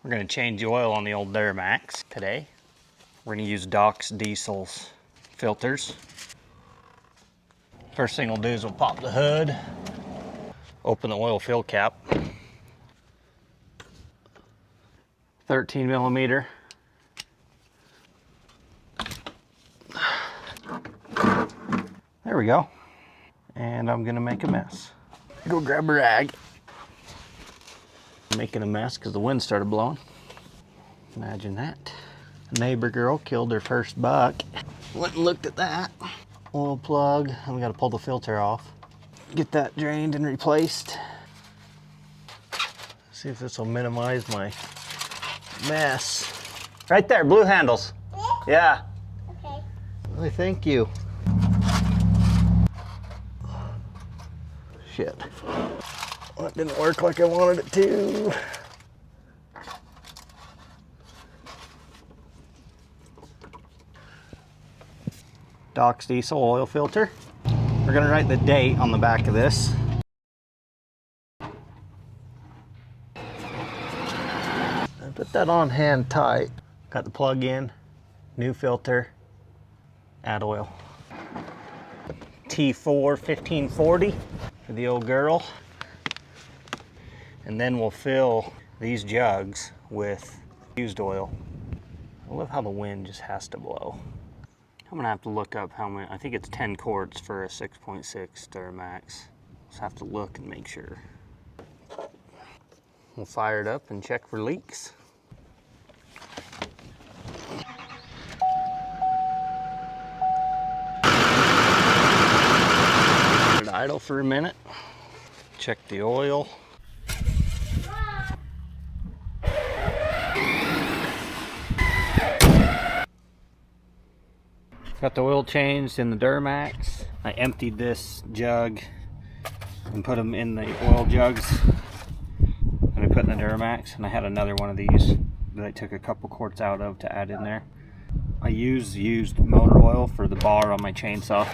We're going to change the oil on the old Duramax today. We're going to use Doc's Diesel's filters. First thing we'll do is we'll pop the hood, open the oil fill cap. 13 millimeter. There we go. And I'm gonna make a mess. Go grab a rag. I'm making a mess because the wind started blowing. Imagine that. A neighbor girl killed her first buck. Went and looked at that. Oil plug, and we gotta pull the filter off. Get that drained and replaced. See if this will minimize my mess. Right there, blue handles. Yeah. Okay. Well, thank you. Shit. Well, that didn't work like I wanted it to. Doc's Diesel oil filter. We're gonna write the date on the back of this. And put that on hand tight. Got the plug in, new filter, add oil. T4 1540 for the old girl. And then we'll fill these jugs with used oil. I love how the wind just has to blow. I'm gonna have to look up how many, I think it's 10 quarts for a 6.6 Duramax. Just have to look and make sure. We'll fire it up and check for leaks. Let it idle for a minute. Check the oil. Got the oil changed in the Duramax. I emptied this jug and put them in the oil jugs that I put in the Duramax, and I had another one of these that I took a couple quarts out of to add in there. I used motor oil for the bar on my chainsaw.